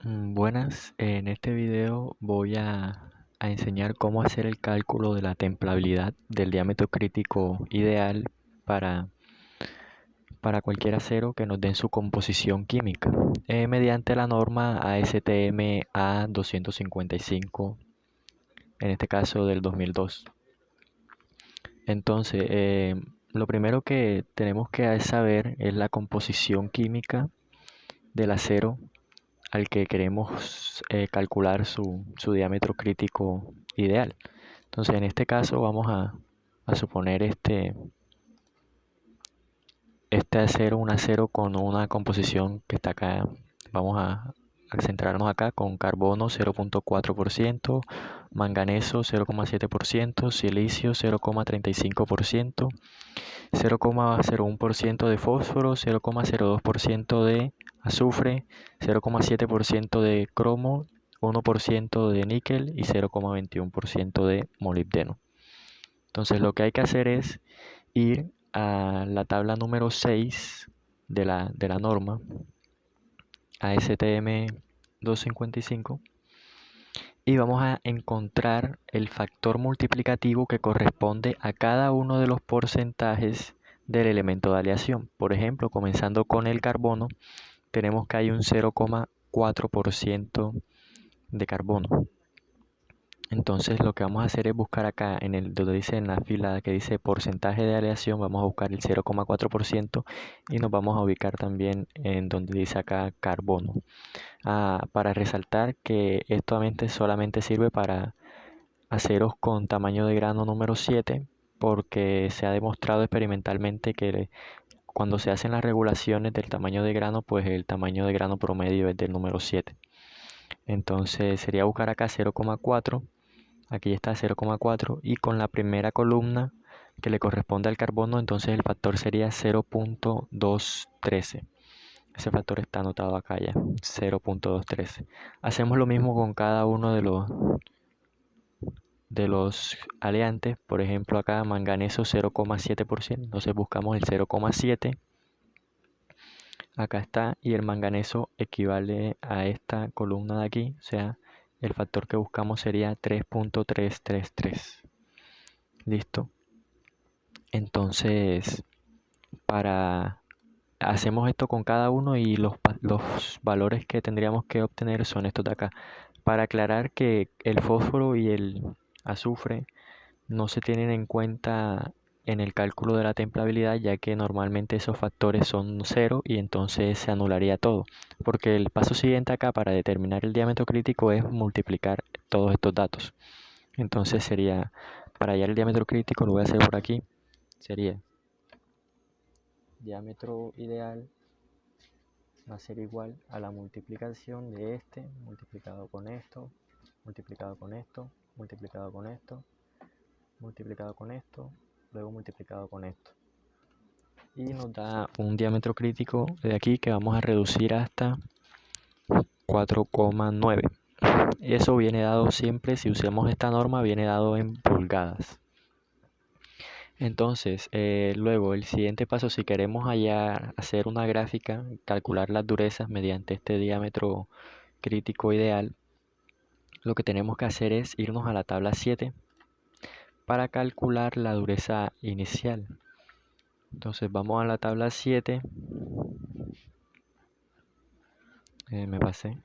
Buenas, en este video voy a enseñar cómo hacer el cálculo de la templabilidad del diámetro crítico ideal para, para cualquier acero que nos den su composición química mediante la norma ASTM A255, en este caso del 2002. Entonces, lo primero que tenemos que saber es la composición química del acero al que queremos calcular su diámetro crítico ideal. Entonces, en este caso vamos a suponer este acero, un acero con una composición que está acá. Vamos a centrarnos acá con carbono 0.4%, manganeso 0.7%, silicio 0.35%, 0,01% de fósforo, 0,02% de azufre, 0,7% de cromo, 1% de níquel y 0,21% de molibdeno. Entonces lo que hay que hacer es ir a la tabla número 6 de la norma ASTM 255 y vamos a encontrar el factor multiplicativo que corresponde a cada uno de los porcentajes del elemento de aleación. Por ejemplo, comenzando con el carbono, tenemos que hay un 0,4% de carbono. Entonces lo que vamos a hacer es buscar acá donde dice en la fila que dice porcentaje de aleación, vamos a buscar el 0,4% y nos vamos a ubicar también en donde dice acá carbono. Para resaltar que esto solamente sirve para aceros con tamaño de grano número 7, porque se ha demostrado experimentalmente que cuando se hacen las regulaciones del tamaño de grano, pues el tamaño de grano promedio es del número 7. Entonces sería buscar acá 0,4, aquí está 0,4 y con la primera columna que le corresponde al carbono, entonces el factor sería 0.213. Ese factor está anotado acá ya, 0.213. Hacemos lo mismo con cada uno de los aleantes. Por ejemplo, acá manganeso 0,7%. Entonces buscamos el 0,7. Acá está. Y el manganeso equivale a esta columna de aquí. O sea, el factor que buscamos sería 3.333. Listo. Entonces, hacemos esto con cada uno y los valores que tendríamos que obtener son estos de acá. Para aclarar que el fósforo y el azufre no se tienen en cuenta en el cálculo de la templabilidad, ya que normalmente esos factores son 0 y entonces se anularía todo, porque el paso siguiente acá para determinar el diámetro crítico es multiplicar todos estos datos. Entonces sería, para hallar el diámetro crítico, lo voy a hacer por aquí, sería diámetro ideal va a ser igual a la multiplicación de este multiplicado con esto, multiplicado con esto, multiplicado con esto, multiplicado con esto, luego multiplicado con esto. Y nos da un diámetro crítico de aquí que vamos a reducir hasta 4,9. Eso viene dado siempre, si usamos esta norma, viene dado en pulgadas. Entonces, luego el siguiente paso, si queremos hacer una gráfica, calcular las durezas mediante este diámetro crítico ideal, lo que tenemos que hacer es irnos a la tabla 7 para calcular la dureza inicial. Entonces vamos a la tabla 7. Me pasé.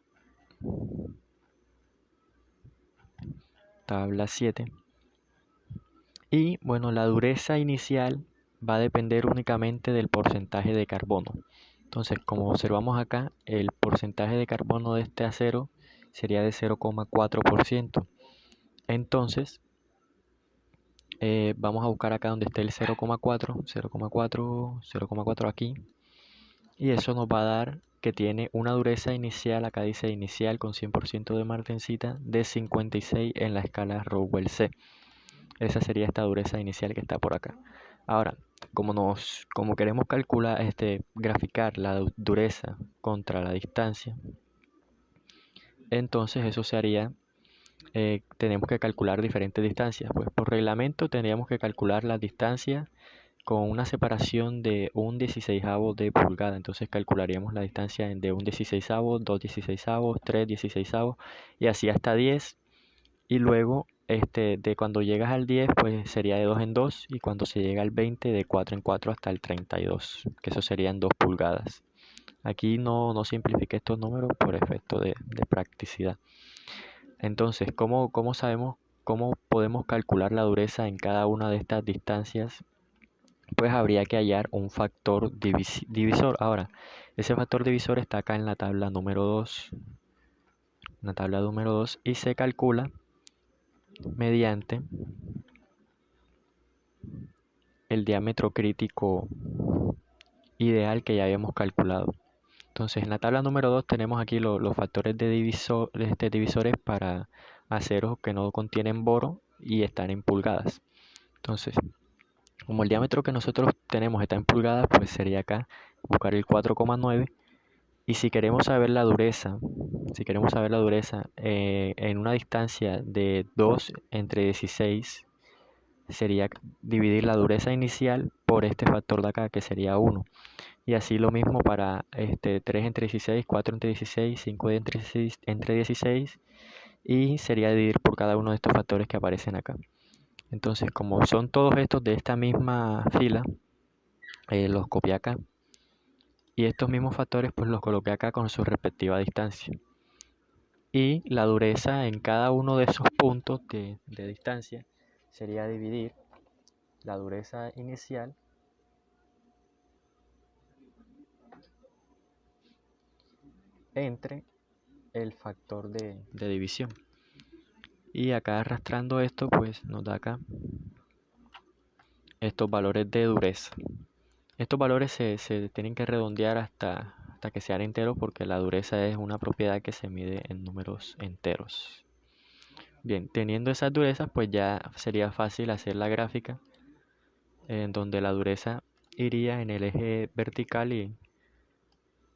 Tabla 7. Y bueno, la dureza inicial va a depender únicamente del porcentaje de carbono. Entonces, como observamos acá, el porcentaje de carbono de este acero sería de 0,4%. Entonces, vamos a buscar acá donde esté el 0,4, 0,4, 0,4 aquí. Y eso nos va a dar que tiene una dureza inicial, acá dice inicial con 100% de martensita, de 56 en la escala Rowell C. Esa sería esta dureza inicial que está por acá. Ahora, como queremos calcular, graficar la dureza contra la distancia, entonces eso se haría, tenemos que calcular diferentes distancias. Pues por reglamento tendríamos que calcular las distancias con una separación de 1/16 de pulgada. Entonces calcularíamos la distancia de 1/16, 2/16, 3/16 y así hasta 10. Y luego de cuando llegas al 10 pues sería de 2 en 2, y cuando se llega al 20 de 4 en 4 hasta el 32, que eso serían 2 pulgadas. Aquí no simplifique estos números por efecto de practicidad. Entonces, ¿cómo sabemos, cómo podemos calcular la dureza en cada una de estas distancias? Pues habría que hallar un factor divisor. Ahora, ese factor divisor está acá en la tabla número 2. Y se calcula mediante el diámetro crítico ideal que ya habíamos calculado. Entonces, en la tabla número 2 tenemos aquí los factores de divisores para aceros que no contienen boro y están en pulgadas. Entonces, como el diámetro que nosotros tenemos está en pulgadas, pues sería acá buscar el 4,9. Y si queremos saber la dureza, en una distancia de 2 entre 16, sería dividir la dureza inicial por este factor de acá, que sería 1. Y así lo mismo para 3 entre 16, 4 entre 16, 5 entre 16, y sería dividir por cada uno de estos factores que aparecen acá. Entonces, como son todos estos de esta misma fila, los copié acá. Y estos mismos factores pues los coloqué acá con su respectiva distancia. Y la dureza en cada uno de esos puntos de distancia sería dividir la dureza inicial entre el factor de división. Y acá arrastrando esto pues nos da acá estos valores de dureza. Estos valores se tienen que redondear hasta que sean enteros, porque la dureza es una propiedad que se mide en números enteros. Bien, teniendo esas durezas pues ya sería fácil hacer la gráfica en donde la dureza iría en el eje vertical y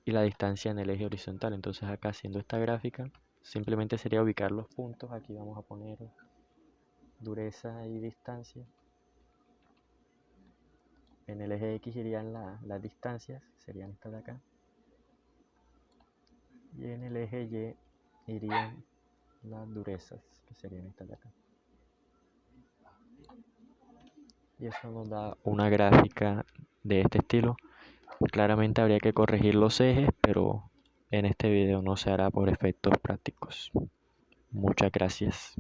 la distancia en el eje horizontal. Entonces acá haciendo esta gráfica simplemente sería ubicar los puntos. Aquí vamos a poner dureza y distancia. En el eje X irían las distancias, serían estas de acá. Y en el eje Y irían las durezas, que serían estas de acá. Y eso nos da una gráfica de este estilo. Claramente habría que corregir los ejes, pero en este video no se hará por efectos prácticos. Muchas gracias.